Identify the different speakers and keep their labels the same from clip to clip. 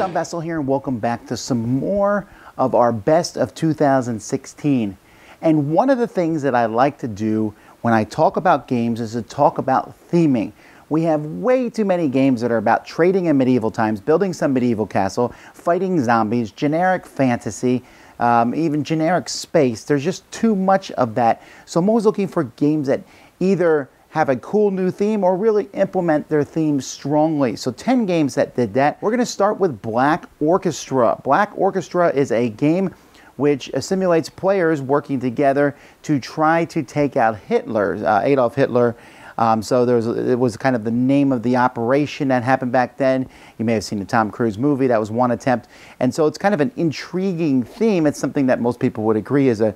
Speaker 1: I'm Vasel here, and welcome back to some more of our best of 2016. And one of the things that I like to do when I talk about games is to talk about theming. We have way too many games that are about trading in medieval times, building some medieval castle, fighting zombies, generic fantasy, even generic space. There's just too much of that. So I'm always looking for games that either have a cool new theme or really implement their theme strongly. So 10 games that did that. We're going to start with Black Orchestra. Black Orchestra is a game which simulates players working together to try to take out Hitler, Adolf Hitler. It was kind of the name of the operation that happened back then. You may have seen the Tom Cruise movie. That was one attempt. And so it's kind of an intriguing theme. It's something that most people would agree is a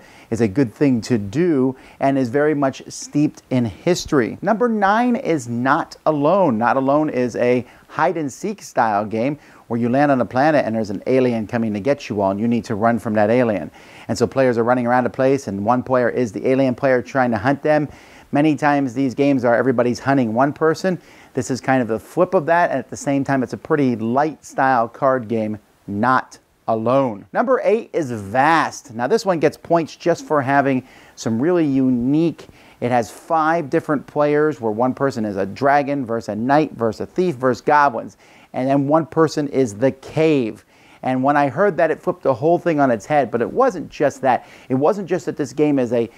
Speaker 1: good thing to do and is very much steeped in history. Number 9 is Not Alone. Not Alone is a hide-and-seek style game where you land on a planet and there's an alien coming to get you all and you need to run from that alien. And so players are running around a place and one player is the alien player trying to hunt them. Many times these games are everybody's hunting one person. This is kind of the flip of that, and at the same time it's a pretty light style card game, Not Alone. Number 8 is Vast. Now this one gets points just for having some really unique. It has 5 different players where one person is a dragon versus a knight versus a thief versus goblins. And then one person is the cave. And when I heard that, it flipped the whole thing on its head. But it wasn't just that. It wasn't just that this game is it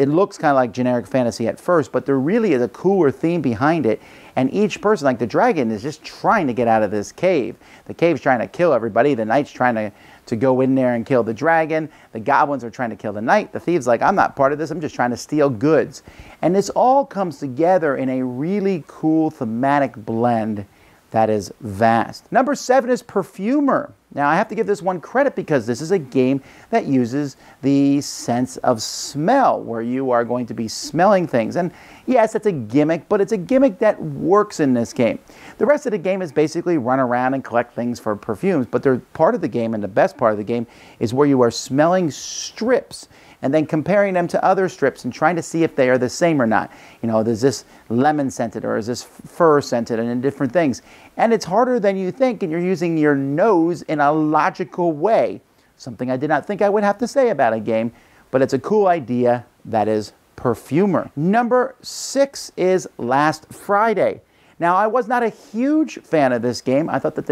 Speaker 1: looks kind of like generic fantasy at first, but there really is a cooler theme behind it. And each person, like the dragon, is just trying to get out of this cave. The cave's trying to kill everybody. The knight's trying to go in there and kill the dragon. The goblins are trying to kill the knight. The thief's like, I'm not part of this. I'm just trying to steal goods. And this all comes together in a really cool thematic blend that is Vast. Number 7 is Perfumer. Now I have to give this one credit because this is a game that uses the sense of smell, where you are going to be smelling things. And yes, it's a gimmick, but it's a gimmick that works in this game. The rest of the game is basically run around and collect things for perfumes, but there's part of the game, and the best part of the game, is where you are smelling strips and then comparing them to other strips and trying to see if they are the same or not. You know, is this lemon scented or is this fir scented, and different things. And it's harder than you think, and you're using your nose in a logical way. Something I did not think I would have to say about a game, but it's a cool idea. That is Perfumer. Number 6 is Last Friday. Now, I was not a huge fan of this game. I thought that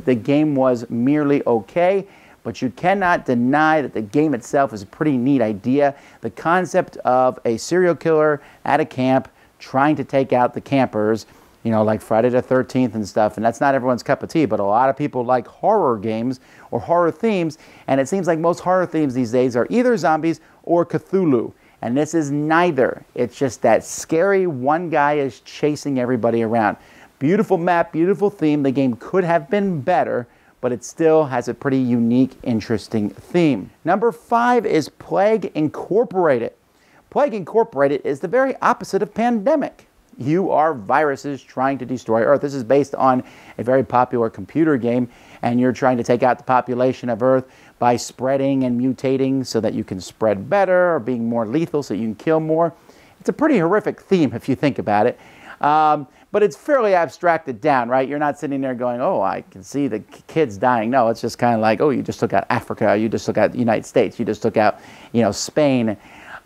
Speaker 1: the game was merely okay. But you cannot deny that the game itself is a pretty neat idea. The concept of a serial killer at a camp trying to take out the campers, you know, like Friday the 13th and stuff. And that's not everyone's cup of tea, but a lot of people like horror games or horror themes. And it seems like most horror themes these days are either zombies or Cthulhu. And this is neither. It's just that scary one guy is chasing everybody around. Beautiful map, beautiful theme. The game could have been better, but it still has a pretty unique, interesting theme. Number 5 is Plague Incorporated. Plague Incorporated is the very opposite of Pandemic. You are viruses trying to destroy Earth. This is based on a very popular computer game, and you're trying to take out the population of Earth by spreading and mutating so that you can spread better, or being more lethal so you can kill more. It's a pretty horrific theme if you think about it. But it's fairly abstracted down, right? You're not sitting there going, oh, I can see the kids dying. No, it's just kind of like, oh, you just took out Africa, you just took out the United States, you just took out, you know, Spain.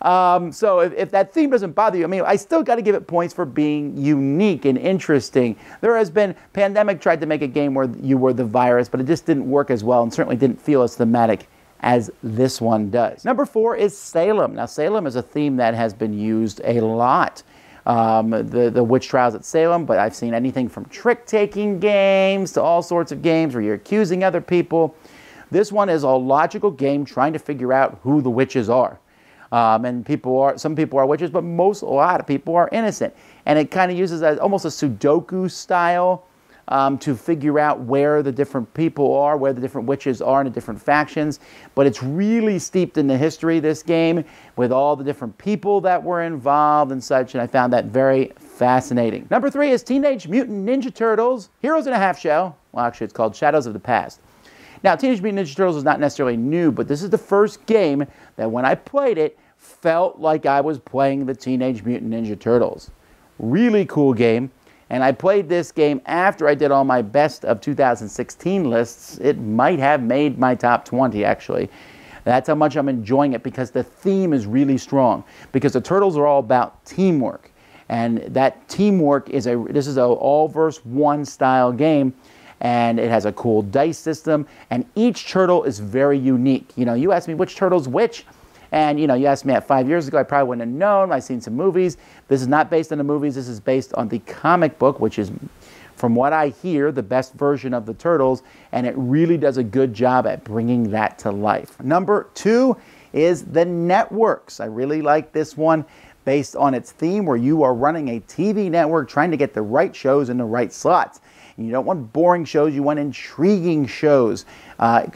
Speaker 1: So if that theme doesn't bother you, I mean, I still got to give it points for being unique and interesting. There has been, Pandemic tried to make a game where you were the virus, but it just didn't work as well and certainly didn't feel as thematic as this one does. Number 4 is Salem. Now, Salem is a theme that has been used a lot. The witch trials at Salem, but I've seen anything from trick-taking games to all sorts of games where you're accusing other people. This one is a logical game trying to figure out who the witches are. And some people are witches, but a lot of people are innocent. And it kind of uses almost a Sudoku style to figure out where the different people are, where the different witches are in the different factions. But it's really steeped in the history, this game, with all the different people that were involved and such, and I found that very fascinating. Number 3 is Teenage Mutant Ninja Turtles Heroes in a Half Shell. Well, actually, it's called Shadows of the Past. Now, Teenage Mutant Ninja Turtles is not necessarily new, but this is the first game that when I played it, felt like I was playing the Teenage Mutant Ninja Turtles. Really cool game. And I played this game after I did all my best of 2016 lists. It might have made my top 20, actually. That's how much I'm enjoying it, because the theme is really strong. Because the Turtles are all about teamwork. And that teamwork is this is an all versus one style game. And it has a cool dice system. And each turtle is very unique. You know, you asked me which turtle's which. And, you know, you asked me that 5 years ago, I probably wouldn't have known. I've seen some movies. This is not based on the movies. This is based on the comic book, which is, from what I hear, the best version of the Turtles. And it really does a good job at bringing that to life. Number 2 is the networks. I really like this one, based on its theme, where you are running a TV network trying to get the right shows in the right slots. You don't want boring shows, you want intriguing shows.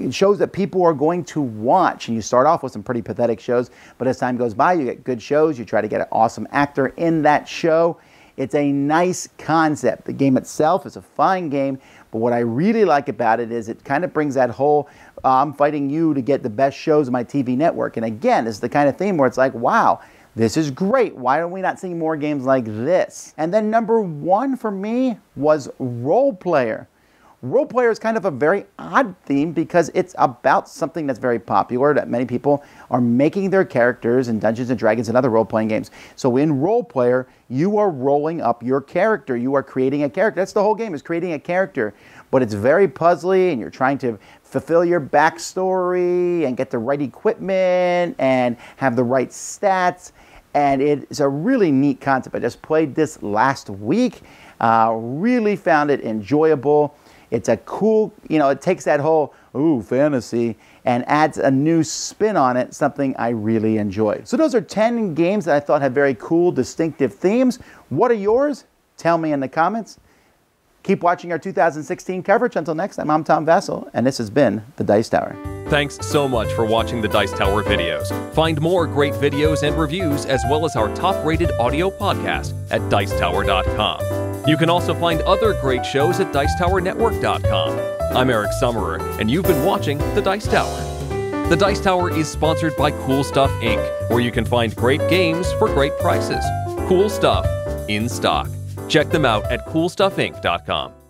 Speaker 1: Shows that people are going to watch. And you start off with some pretty pathetic shows, but as time goes by, you get good shows. You try to get an awesome actor in that show. It's a nice concept. The game itself is a fine game, but what I really like about it is it kind of brings that whole, I'm fighting you to get the best shows on my TV network. And again, this is the kind of theme where it's like, wow, this is great. Why are we not seeing more games like this? And then number 1 for me was Role Player. Role Player is kind of a very odd theme, because it's about something that's very popular, that many people are making their characters in Dungeons & Dragons and other role-playing games. So in Role Player, you are rolling up your character. You are creating a character. That's the whole game, is creating a character. But it's very puzzly, and you're trying to fulfill your backstory and get the right equipment and have the right stats. And it's a really neat concept. I just played this last week. Really found it enjoyable. It's a cool, you know, it takes that whole, ooh, fantasy, and adds a new spin on it, something I really enjoy. So those are 10 games that I thought had very cool, distinctive themes. What are yours? Tell me in the comments. Keep watching our 2016 coverage. Until next time, I'm Tom Vasel, and this has been The Dice Tower.
Speaker 2: Thanks so much for watching the Dice Tower videos. Find more great videos and reviews, as well as our top-rated audio podcast at Dicetower.com. You can also find other great shows at Dicetowernetwork.com. I'm Eric Summerer, and you've been watching The Dice Tower. The Dice Tower is sponsored by Cool Stuff Inc., where you can find great games for great prices. Cool stuff in stock. Check them out at CoolStuffInc.com.